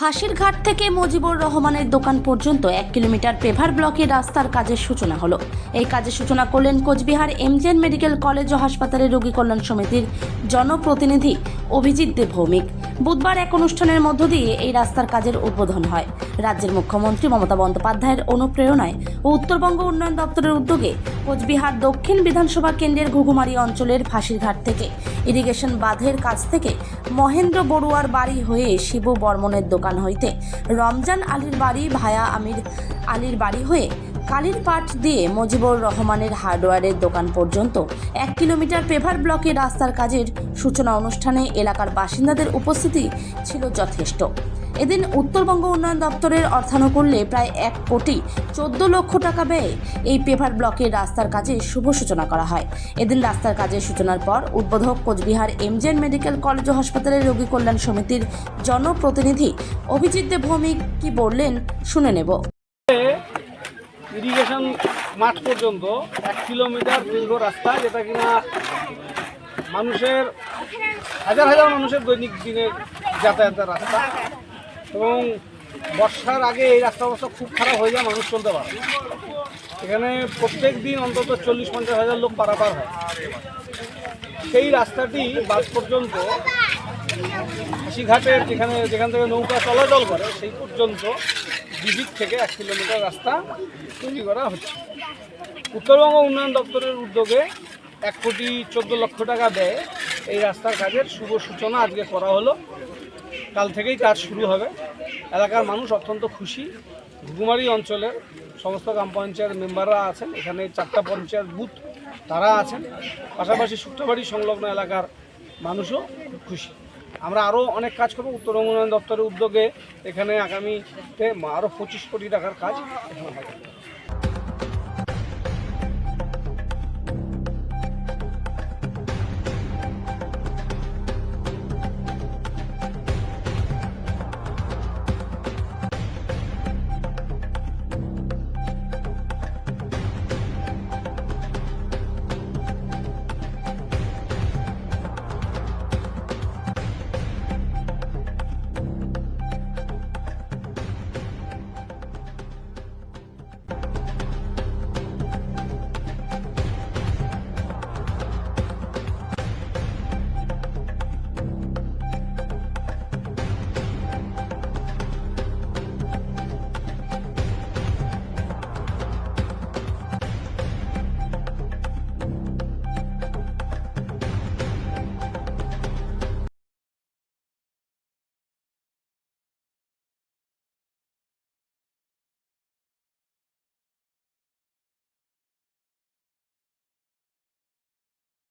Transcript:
ফাঁসির ঘাট থেকে মুজিবুর রহমানের দোকান পর্যন্ত 1 কিলোমিটার পেভার ব্লকের রাস্তার কাজের সূচনা হলো। এই কাজের সূচনা করলেন কোচবিহার এমজেএন মেডিকেল কলেজ ও হাসপাতালের রোগী কল্যাণ সমিতির জনপ্রতিনিধি অভিজিৎ দেব ভৌমিক। বুধবার এক অনুষ্ঠানের মধ্য দিয়ে এই রাস্তার কাজের উদ্বোধন হয়। রাজ্যের মুখ্যমন্ত্রী মমতা বন্দ্যোপাধ্যায়ের অনুপ্রেরণায় ও উত্তরবঙ্গ উন্নয়ন দপ্তরের উদ্যোগে কোচবিহার দক্ষিণ বিধানসভা কেন্দ্রের ঘুঘুমারি অঞ্চলের ফাঁসির ঘাট থেকে ইরিগেশন বাঁধের কাছ থেকে মহেন্দ্র বড়ুয়ার বাড়ি হয়ে শিবু বর্মনের দোকান হইতে রমজান আলীর বাড়ি ভায়া আমির আলীর বাড়ি হয়ে কালীর পাট দিয়ে মুজিবুর রহমানের হার্ডওয়্যারের দোকান পর্যন্ত 1 কিলোমিটার পেভার ব্লকের রাস্তার কাজের সূচনা অনুষ্ঠানে এলাকার বাসিন্দাদের উপস্থিতি ছিল যথেষ্ট। এদিন উত্তরবঙ্গ উন্নয়ন দপ্তরের অর্থানুকূল্যে প্রায় 1,14 লক্ষ টাকা ব্যয়ে এই পেভার ব্লকের রাস্তার কাজের শুভ সূচনা করা হয়। এদিন রাস্তার কাজের সূচনার পর উদ্বোধক কোচবিহার এমজেএন মেডিকেল কলেজ ও হাসপাতালের রোগী কল্যাণ সমিতির জনপ্রতিনিধি অভিজিৎ দেব ভৌমিক কি বললেন শুনে নেব। ইরিগেশন মাঠ পর্যন্ত 1 কিলোমিটার দীর্ঘ রাস্তা, যেটা কিনা মানুষের হাজার হাজার মানুষের দৈনিক দিনের যাতায়াতের রাস্তা, এবং বর্ষার আগে এই রাস্তা অবস্থা খুব খারাপ হয়ে যায়, মানুষ চলতে পারে। এখানে প্রত্যেক দিন অন্তত 40-50 হাজার লোক পারাপার হয়। সেই রাস্তাটি বাদ পর্যন্ত হাসিঘাটের যেখান থেকে নৌকা চলাচল করে সেই পর্যন্ত দিক থেকে 1 কিলোমিটার রাস্তা তৈরি করা হচ্ছে। উত্তরবঙ্গ উন্নয়ন দপ্তরের উদ্যোগে 1,14 লক্ষ টাকা ব্যয়ে এই রাস্তার কাজের শুভ সূচনা আজকে করা হলো। কাল থেকেই কাজ শুরু হবে। এলাকার মানুষ অত্যন্ত খুশি। ঘুঘুমারি অঞ্চলের সমস্ত গ্রাম পঞ্চায়েত মেম্বাররা আছেন, এখানে 4টা পঞ্চায়েত বুথ তারা আছেন, পাশাপাশি শুক্তাবাড়ি সংলগ্ন এলাকার মানুষও খুব খুশি। আমরা আরও অনেক কাজ করব। উত্তরবঙ্গ উন্নয়ন দপ্তরের উদ্যোগে এখানে আগামীতে আরও 25 কোটি টাকার কাজ এখানে হবে।